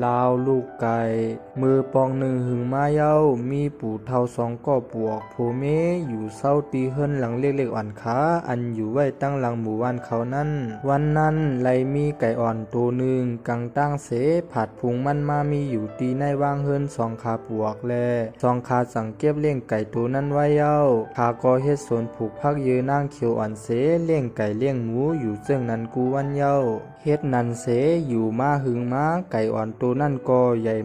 ลาวลูกไก่มือปองหนึ่งหึงมาเย้ามีปู่เท่าสองก็ปวกโผเมอยู่เศร้าตีเฮิรนหลังเล็กๆอ่อนขาอันอยู่ไว้ตั้งหลังหมู่บ้านเขานั่นวันนั้นไหลมีไก่อ่อนตัวหนึ่งกังตั้งเสผัดพุงมันมามีอยู่ตีในวางเฮิรนสองขาปวกแลสองขาสังเก็บเลี้ยงไก่ตัวนั้นไว้เย้าขาก็เฮ็ดสวนผูกพักยืนนั่งเขียวอ่อนเสเลี้ยงไก่เลี้ยงหมูอยู่เจิงนั้นกูวันเย้าเฮ็ดนันเสอยู่มาหึงมาไก่อ่อนตัวนั่นก็ใหญ่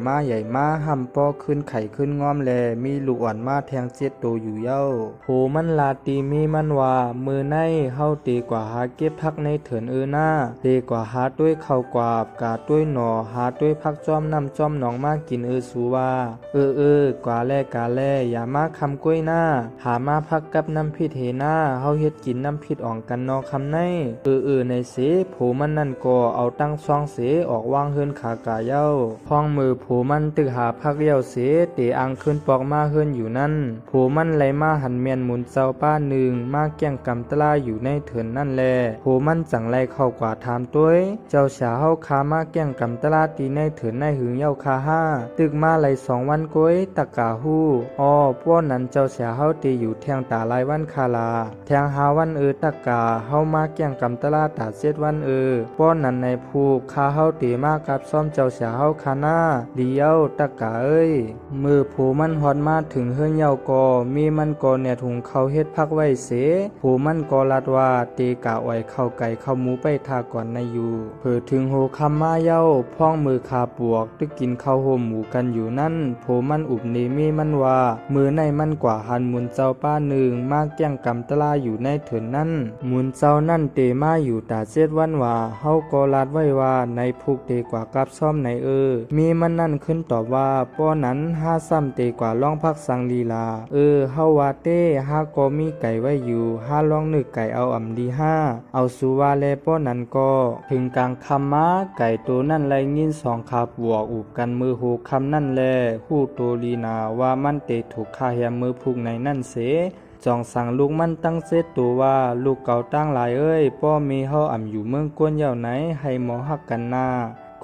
มาห้ำปอขึ้นไข่ขึ้นงอมแลมีลูกอ่อนมาแทงเจ็ดตัวอยู่เย้าโหมันลาตีมีมันว่ามือในเฮาตีกว่าหาเก็บพักในเถินหน้าตีกว่าหาด้วยข้าวกวาบกาด้วยหน่อหาด้วยพักจอมน้ำจอมหนองมากินสูว่ากว่าแลกาแลอย่ามาคำก้วยหน้าหามาพักกับน้ำพิษเฮหน้าเฮาเฮ็ดกินน้ำพิษอ่องกันนอคำในในเสโผมันนั่นก็เอาตั้งซองเสออกวางเฮินขากาเย้าพองมือโผมันตึกหาพักเลี้ยวเสเตอังขึ้นปอกมาเฮินอยู่นั่นโผมันไหลมาหันเมียนหมุนเจ้าป้าหนึ่งมาแก่งกำตลาอยู่ในเถินนั่นแลโผมันจังไรเข้ากว่าถามตัวเจ้าฉาเฮาคามาแก่งกำตลาตีในเถินในหึงเย้าคาห้าตึกมาไหล2 วันก้อยตะกาหู้ป้อนนั้นเจ้าฉาเฮาตีอยู่แทงตาลายวันคาลาแทงหาวันตะกาเฮามาแก่งกำตลาตาเจ็ดวันป้อนนั้นในภูคาเฮาตีมากับซ่อมเจ้าฉาเฮาคาหน้าเดียวตะกามือผูมันฮอดมาถึงเฮือนเย้าก็มีมันก็เนี่ยถุงเขาเฮ็ดพักไว้เสผูมันก็ลัดว่าเตกะไว้เข้าไก่เข้าหมูไปทาก่อนในอยู่เผื่อถึงโหคำมาเย้าพ้องมือคาปวกตึกกินข้าวโฮมหมูกันอยู่นั่นโผมันอุบนีมีมันว่ามือในมันกว่าหันหมุนเจ้าป้าหนึ่งมาแก้งกำตลาอยู่ในเถินนั่นหมุนเจ้านั่นเตมาอยู่ตาเจ็ดวันว่าเฮาก็ลัดไว้ว่าในพุกเตกว่ากับซ่อมในมีมันนั่นขึ้นตอบว่าป้อนั้น5ซ้ำเตกว่าล่องพักสังลีลาเฮาว่าเต้5ก็มีไก่ไว้อยู่5ลองนึกไก่เอาอ่ำดี5เอาสุว่าแลป้อนั้นก็ถึงกลางคำมาไก่ตัวนั่นไล่ยิน2ขาบวกอุบกันมือโหคำนั่นแลฮู้โตลีนาว่ามันเตถูกฆ่าแหมมือพุกในนั่นเสจองสั่งลูกมันตั้งเซตตัวว่าลูกเก่าตั้งหลายป้อมีเฮาอ่ำอยู่เมืองกวนเย่าไหนให้หมอฮักกันหน้า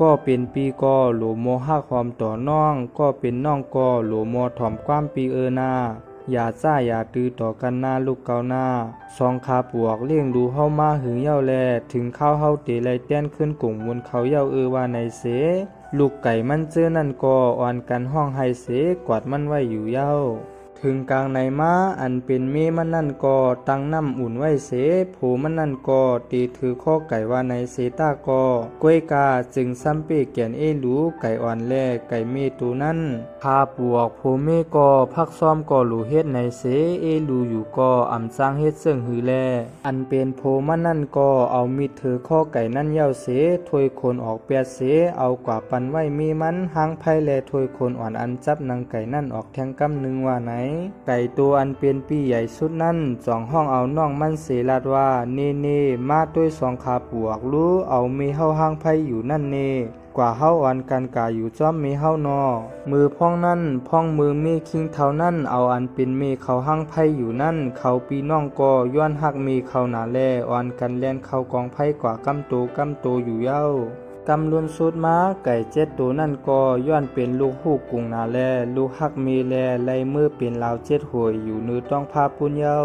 ก็เป็นปีก็โหลโมฮักความต่อน้องก็เป็นน้องก็โหลโมถ่อมความปีหน้าอย่าซ่าอย่าตื้อต่อกันหน้าลูกเก่าหน้า2ขาปวกเลี้ยงดูเฮามาหึงเย่าแลถึงข้าวเฮาเตไลเต้นขึ้นกุ่งบนเขาเย่าว่าในเสลูกไก่มันเจอนั่นก็อ่อนกันห้องไฮเสกวาดมันไว้อยู่เย่าถึงกลางในม้าอันเป็นเมมันนั่นก็ตั้งน้ำอุ่นไว้เสโผมันนั่นก็ตีถือข้อไก่ว่าในเสตาก็ก้วยกาจึงซ้ำเปเกียนรู้ไก่อ่อนแลไก่เมตูนั่นพาปวกโผเมก็พักซ้อมก็หลูเฮ็ดในเสรูอยู่ก็อ่ำสร้างเฮ็ดเสื่องหือแลอันเป็นโผมันนั่นก็เอามีดถือข้อไก่นั่นเย้าเสถวยคนออกเปียเสเอากว่าปันไว้มีมันหางไผ่แลถวยคนอ่อนอันจับนางไก่นั่นออกแทงกำหนึ่งว่าไหนไก่ตัวอันเป็นปีใหญ่สุดนั่น2ห้องเอาน้องมันเสลาดว่าเน่มาด้วย2ขาปวกรู้เอามีเฮาหางไผ่อยู่นั่นกว่าเฮาอ่อนกันกาอยู่จ้อมมีเฮานอมือพ้องนั่นพ้องมือมีคิงเท่านั่นเอาอันเป็นมีเขาหางไผ่อยู่นั่นเขาปีน้องก็ย้อนหักมีเขาหนาแลอ่อนกันแล่นเข้ากองไผ่กว่ากำโตอยู่เย้ากำลุนสุดมาไก่7ตัวนั่นก็ย้อนเป็นลูกฮูกกุงนาแลลูกฮักมีแลไล่มือเป็นลาว7หวยอยู่นือต้องพาปุ้นเย้า